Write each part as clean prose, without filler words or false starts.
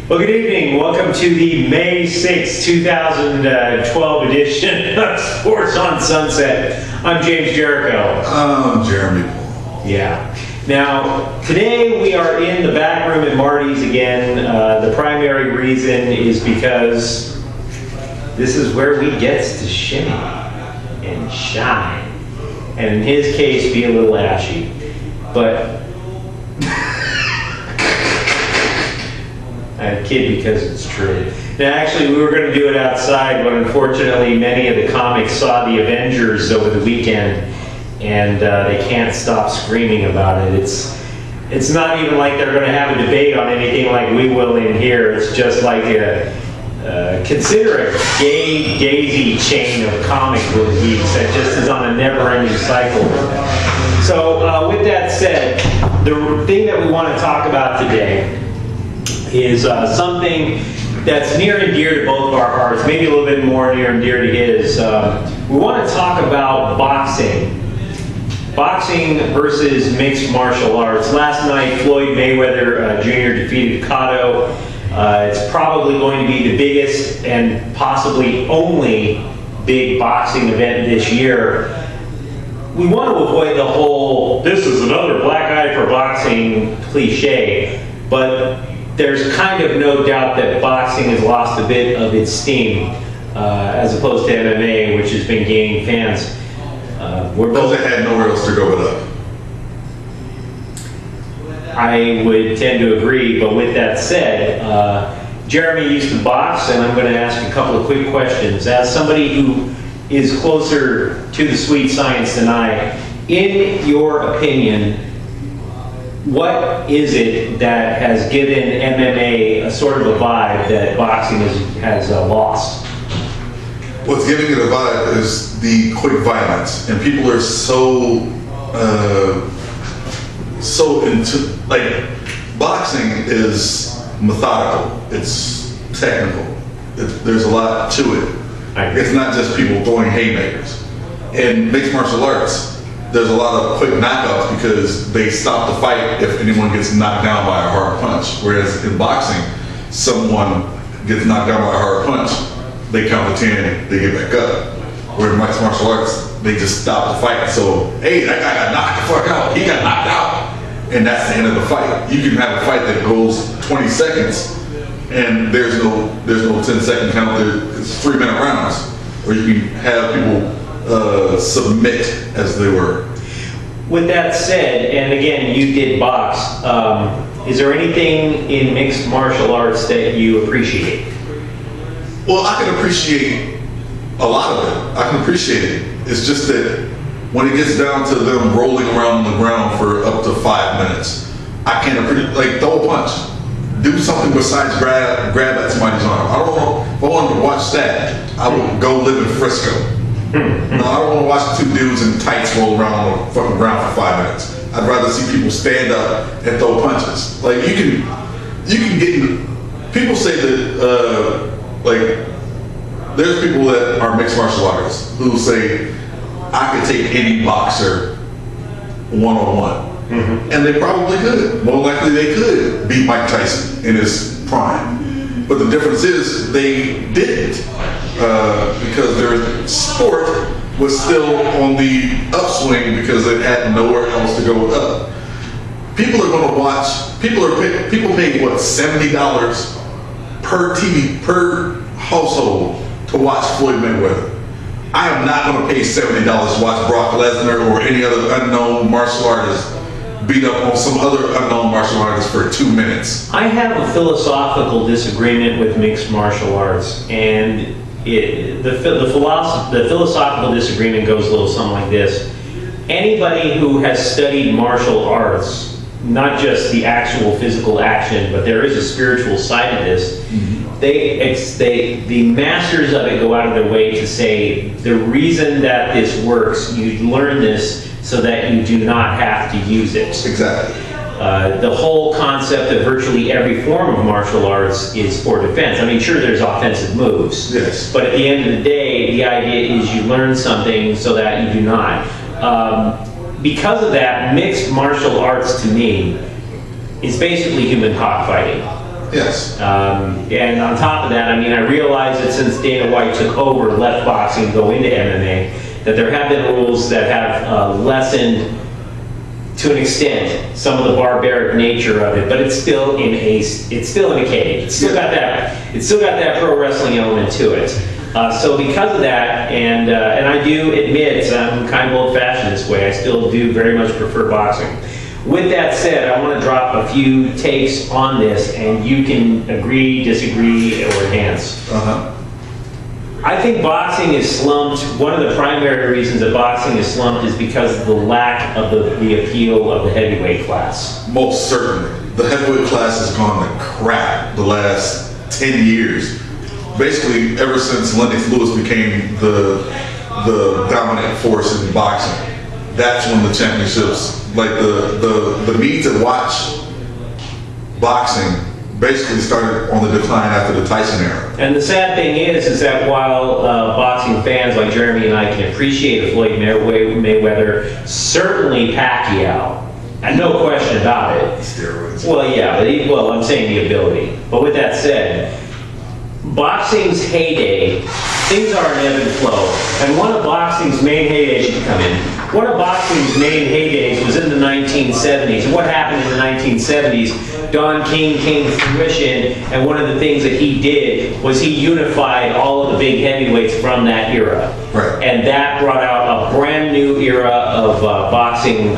Well, good evening. Welcome to the May 6, 2012 edition of Sports on Sunset. I'm James Jericho. I'm Jeremy Paul. Yeah. Now, today we are in the back room at Marty's again. The primary reason is because this is where we get to shine and shine. And in his case, be a little ashy. But I kid because it's true. Now, actually, we were going to do it outside, but unfortunately, many of the comics saw the Avengers over the weekend, and they can't stop screaming about it. It's not even like they're going to have a debate on anything like we will in here. It's just like consider a gay daisy chain of comic book geeks that just is on a never-ending cycle. So, with that said, the thing that we want to talk about today is something that's near and dear to both of our hearts, maybe a little bit more near and dear to his. We want to talk about boxing. Boxing versus mixed martial arts. Last night, Floyd Mayweather Jr. defeated Cotto. It's probably going to be the biggest and possibly only big boxing event this year. We want to avoid the whole, this is another black eye for boxing cliche, but there's kind of no doubt that boxing has lost a bit of its steam as opposed to MMA, which has been gaining fans. Because it had nowhere else to go but up. I would tend to agree, but with that said, Jeremy used to box, and I'm going to ask a couple of quick questions. As somebody who is closer to the sweet science than I, in your opinion, what is it that has given MMA a sort of a vibe that boxing has lost? What's giving it a vibe is the quick violence, and people are so into, like, boxing is methodical, it's technical, there's a lot to it. It's not just people throwing haymakers. In mixed martial arts, there's a lot of quick knockouts because they stop the fight if anyone gets knocked down by a hard punch. Whereas in boxing, someone gets knocked down by a hard punch, they count to 10, they get back up. Where in mixed martial arts, they just stop the fight. So, hey, that guy got knocked the fuck out. He got knocked out. And that's the end of the fight. You can have a fight that goes 20 seconds and there's no 10-second count. It's 3-minute rounds. Or you can have people submit, as they were. With that said, and again, you did box, is there anything in mixed martial arts that you appreciate? Well, I can appreciate a lot of it. I can appreciate it. It's just that when it gets down to them rolling around on the ground for up to 5 minutes, I can't appreciate, like, throw a punch. Do something besides grab at somebody's arm. I don't know, if I wanted to watch that, I would go live in Frisco. No, I don't want to watch two dudes in tights roll around on the fucking ground for 5 minutes. I'd rather see people stand up and throw punches. Like, you can get, people say that, like, there's people that are mixed martial artists who say, I could take any boxer one-on-one. Mm-hmm. And they probably could. More likely they could beat Mike Tyson in his prime. But the difference is they didn't. Because their sport was still on the upswing because it had nowhere else to go up. People are going to watch, people pay what, $70 per TV, per household to watch Floyd Mayweather. I am not going to pay $70 to watch Brock Lesnar or any other unknown martial artist beat up on some other unknown martial artist for 2 minutes. I have a philosophical disagreement with mixed martial arts, and the philosophical disagreement goes a little something like this. Anybody who has studied martial arts, not just the actual physical action, but there is a spiritual side of this, the masters of it go out of their way to say the reason that this works, you learn this so that you do not have to use it. Exactly. The whole concept of virtually every form of martial arts is for defense. I mean, sure, there's offensive moves. Yes. But at the end of the day, the idea is you learn something so that you do not. Because of that, mixed martial arts to me is basically human cockfighting. Yes. And on top of that, I mean, I realize that since Dana White took over, left boxing to go into MMA, that there have been rules that have lessened, to an extent, some of the barbaric nature of it, but it's still in a cage. It's still got that pro wrestling element to it. So because of that, and I do admit I'm kind of old-fashioned this way. I still do very much prefer boxing. With that said, I want to drop a few takes on this, and you can agree, disagree, or enhance. I think boxing is slumped. One of the primary reasons that boxing is slumped is because of the lack of the appeal of the heavyweight class. Most certainly. The heavyweight class has gone to crap the last 10 years. Basically, ever since Lennox Lewis became the dominant force in boxing. That's when the championships, like the need to watch boxing basically started on the decline after the Tyson era. And the sad thing is that while boxing fans like Jeremy and I can appreciate a Floyd Mayweather, certainly Pacquiao, and no question about it. Steroids. Well, yeah, but I'm saying the ability. But with that said, boxing's heyday, things are an ebb and flow. And one of boxing's main heydays was in the 1970s. And what happened in the 1970s? Don King came to fruition, and one of the things that he did was he unified all of the big heavyweights from that era. Right. And that brought out a brand new era of boxing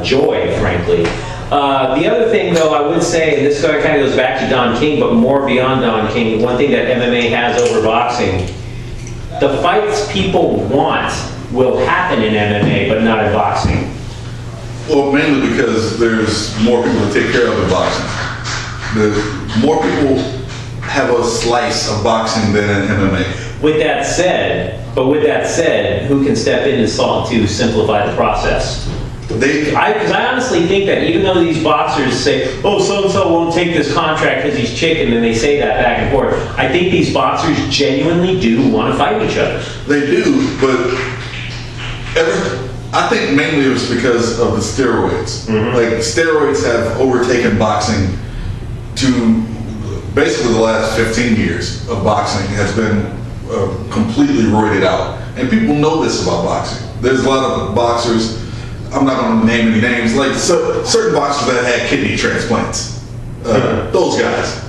joy, frankly. The other thing, though, I would say, and this kind of goes back to Don King, but more beyond Don King, one thing that MMA has over boxing, the fights people want will happen in MMA, but not in boxing. Well, mainly because there's more people to take care of in boxing. More people have a slice of boxing than in MMA. With that said, who can step in to simplify the process? Because I honestly think that even though these boxers say, oh, so-and-so won't take this contract because he's chicken, and they say that back and forth, I think these boxers genuinely do want to fight each other. They do, but I think mainly it was because of the steroids. Mm-hmm. Like, steroids have overtaken boxing to basically the last 15 years of boxing has been completely roided out. And people know this about boxing. There's a lot of boxers, I'm not going to name any names, like certain boxers that had kidney transplants. Those guys.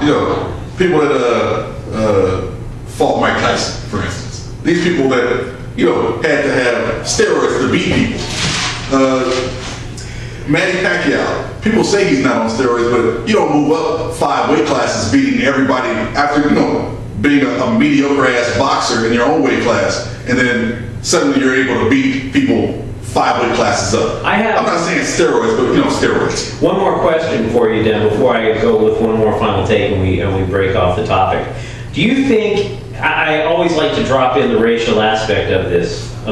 You know, people that fought Mike Tyson, for instance. These people that, you know, had to have steroids to beat people. Manny Pacquiao, people say he's not on steroids, but you don't move up 5 weight classes beating everybody after, you know, being a mediocre ass boxer in your own weight class, and then suddenly you're able to beat people 5 weight classes up. I'm not saying steroids, but you know, steroids. One more question for you, Dan, before I go with one more final take and we break off the topic. Do you think, I always like to drop in the racial aspect of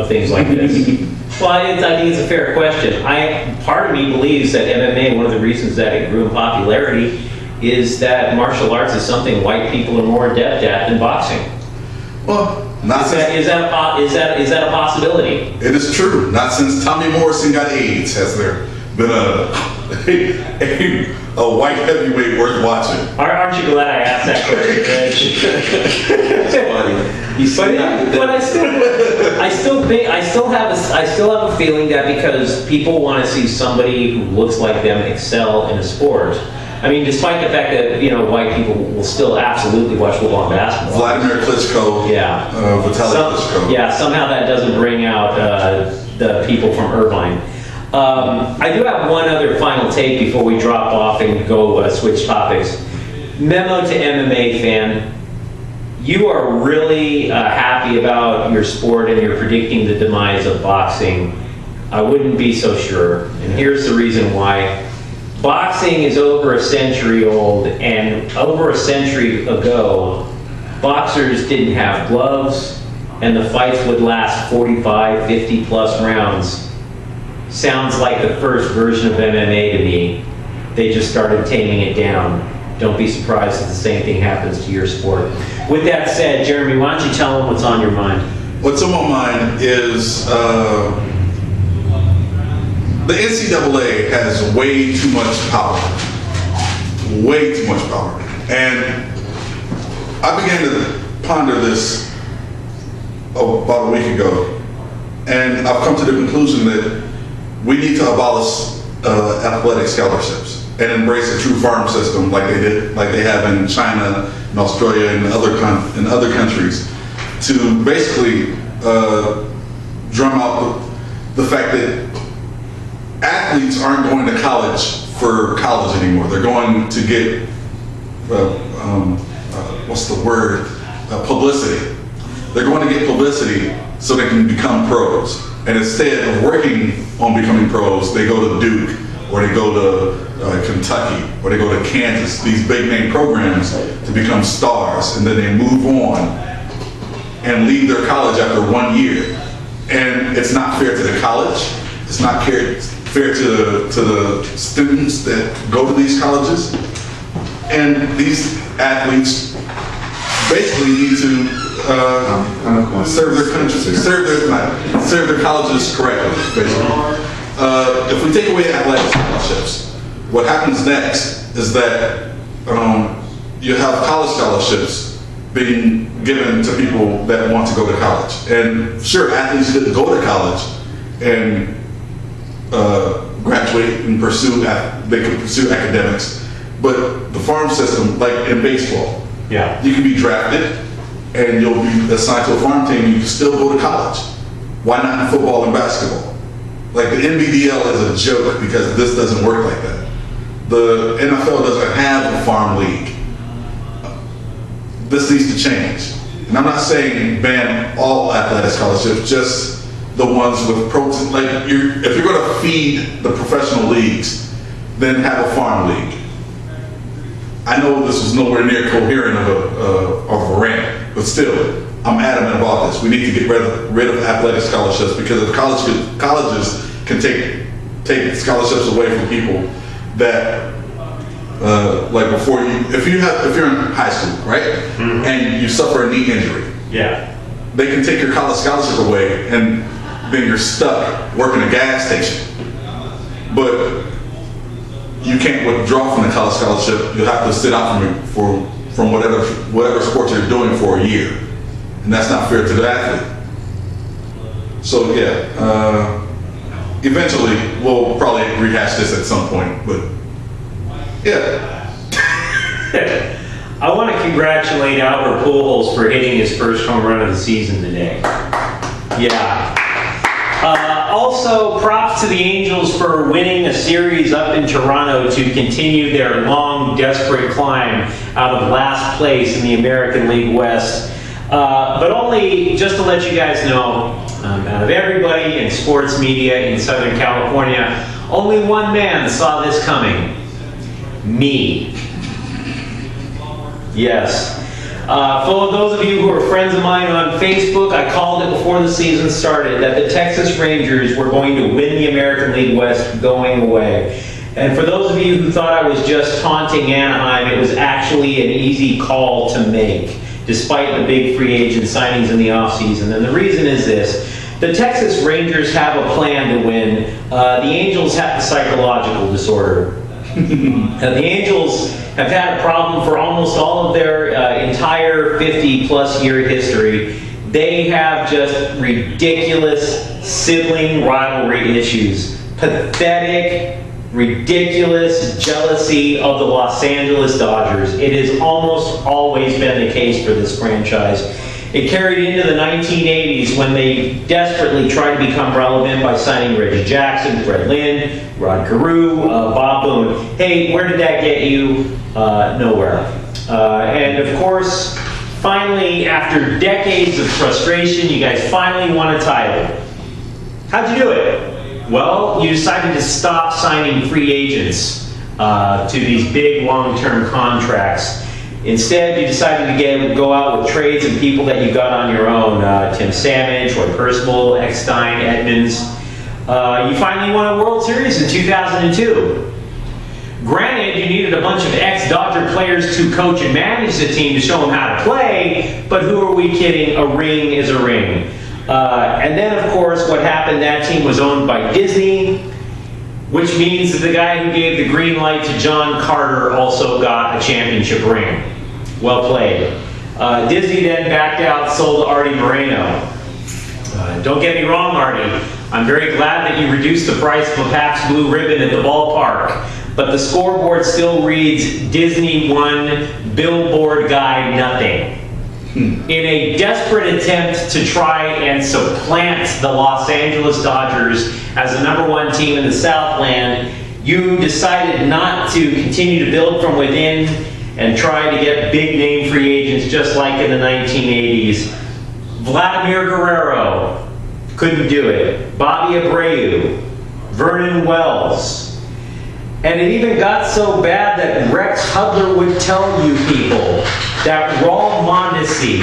things like this. Well, I think it's a fair question. Part of me believes that MMA, one of the reasons that it grew in popularity, is that martial arts is something white people are more adept at than boxing. Well, is that a possibility? It is true. Not since Tommy Morrison got AIDS has there been a white heavyweight worth watching. Aren't you glad I asked that question? That's funny. But I still have a feeling that because people want to see somebody who looks like them excel in a sport. I mean, despite the fact that, you know, white people will still absolutely watch football and basketball. Vladimir Klitschko. Yeah. Vitaly Klitschko. Yeah, somehow that doesn't bring out the people from Irvine. I do have one other final take before we drop off and go switch topics. Memo to MMA fan. You are really happy about your sport and you're predicting the demise of boxing. I wouldn't be so sure. And here's the reason why. Boxing is over a century old, and over a century ago, boxers didn't have gloves, and the fights would last 45, 50 plus rounds. Sounds like the first version of MMA to me. They just started taming it down. Don't be surprised if the same thing happens to your sport. With that said, Jeremy, why don't you tell them what's on your mind? What's on my mind is the NCAA has way too much power. Way too much power. And I began to ponder this about a week ago, and I've come to the conclusion that we need to abolish athletic scholarships and embrace a true farm system like they have in China and Australia and other countries, to basically drum out the fact that athletes aren't going to college for college anymore. They're going to get publicity. They're going to get publicity so they can become pros. And instead of working on becoming pros, they go to Duke, or they go to Kentucky, or they go to Kansas, these big name programs, to become stars, and then they move on and leave their college after 1 year. And it's not fair to the college. It's not fair to the students that go to these colleges. And these athletes basically need to serve their country, serve their colleges correctly, basically. If we take away athletic scholarships, what happens next is that you have college scholarships being given to people that want to go to college. And sure, athletes didn't go to college and graduate and they can pursue academics, but the farm system, like in baseball, you can be drafted and you'll be assigned to a farm team and you can still go to college. Why not in football and basketball? Like the NBDL is a joke because this doesn't work like that. The NFL doesn't have a farm league. This needs to change. And I'm not saying ban all athletic scholarships, just the ones with protein. Like if you're going to feed the professional leagues, then have a farm league. I know this was nowhere near coherent of a rant, but still, I'm adamant about this. We need to get rid of athletic scholarships, because if colleges can take scholarships away from people that, like before if you're in high school, right, and you suffer a knee injury, they can take your college scholarship away, and then you're stuck working a gas station. But you can't withdraw from the college scholarship. You'll have to sit out from whatever sport you're doing for a year, and that's not fair to the athlete. So eventually we'll probably rehash this at some point, but I want to congratulate Albert Pujols for hitting his first home run of the season today. Also, props to the Angels for winning a series up in Toronto to continue their long, desperate climb out of last place in the American League West. But only, just to let you guys know, out of everybody in sports media in Southern California, only one man saw this coming. Me. Yes. For those of you who are friends of mine on Facebook, I called it before the season started that the Texas Rangers were going to win the American League West going away. And for those of you who thought I was just taunting Anaheim, it was actually an easy call to make, despite the big free agent signings in the offseason. And the reason is this. The Texas Rangers have a plan to win. The Angels have the psychological disorder. The Angels have had a problem for almost all of their entire 50-plus year history. They have just ridiculous sibling rivalry issues. Pathetic, ridiculous jealousy of the Los Angeles Dodgers. It has almost always been the case for this franchise. It carried into the 1980s when they desperately tried to become relevant by signing Reggie Jackson, Fred Lynn, Rod Carew, Bob Boone. Hey, where did that get you? Nowhere. And of course, finally, after decades of frustration, you guys finally won a title. How'd you do it? Well, you decided to stop signing free agents to these big long-term contracts. Instead, you decided to go out with trades and people that you got on your own. Tim Salmon, Troy Percival, Eckstein, Edmonds. You finally won a World Series in 2002. Granted, you needed a bunch of ex-Dodger players to coach and manage the team to show them how to play, but who are we kidding? A ring is a ring. And then, of course, what happened, that team was owned by Disney. which means that the guy who gave the green light to John Carter also got a championship ring. Well played. Disney then backed out, sold Artie Moreno. Don't get me wrong, Artie. I'm very glad that you reduced the price of a Pabst Blue Ribbon at the ballpark, but the scoreboard still reads Disney won, Billboard guy nothing. In a desperate attempt to try and supplant the Los Angeles Dodgers as the #1 team in the Southland, you decided not to continue to build from within and try to get big name free agents just like in the 1980s. Vladimir Guerrero, couldn't do it. Bobby Abreu, Vernon Wells. And it even got so bad that Rex Hudler would tell you people that Raul Mondesi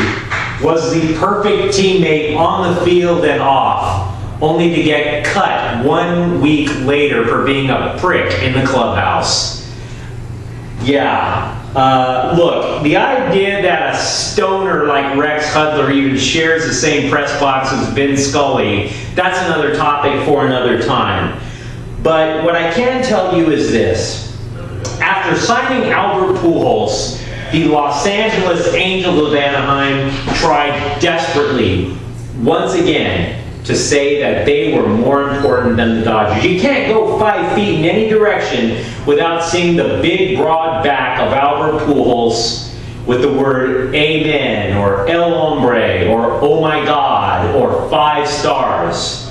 was the perfect teammate on the field and off, only to get cut 1 week later for being a prick in the clubhouse. Yeah. Look, the idea that a stoner like Rex Hudler even shares the same press box as Vin Scully, that's another topic for another time. But what I can tell you is this. After signing Albert Pujols, the Los Angeles Angels of Anaheim tried desperately, once again, to say that they were more important than the Dodgers. You can't go 5 feet in any direction without seeing the big, broad back of Albert Pujols with the word amen, or el hombre, or oh my God, or 5 stars.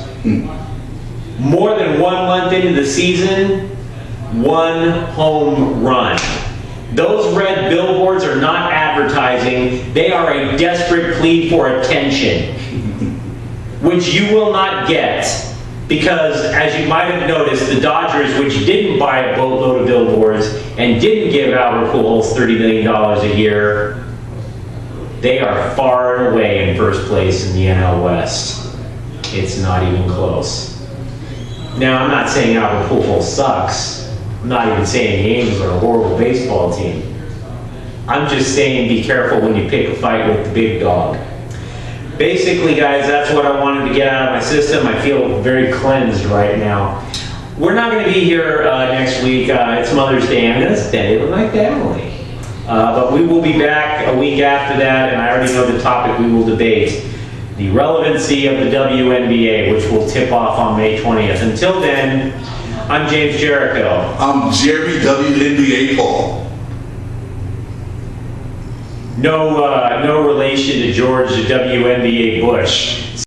More than 1 month into the season, 1 home run. Those red billboards are not advertising. They are a desperate plea for attention, which you will not get because, as you might have noticed, the Dodgers, which didn't buy a boatload of billboards and didn't give Albert Pujols $30 million a year, they are far and away in first place in the NL West. It's not even close. Now, I'm not saying Albert Pujols sucks. I'm not even saying the Angels are a horrible baseball team. I'm just saying be careful when you pick a fight with the big dog. Basically, guys, that's what I wanted to get out of my system. I feel very cleansed right now. We're not going to be here next week. It's Mother's Day. I'm going to stay with my family. But we will be back a week after that, and I already know the topic we will debate. The relevancy of the WNBA, which will tip off on May 20th. Until then, I'm James Jericho. I'm Jerry WNBA Paul. No relation to George WNBA Bush.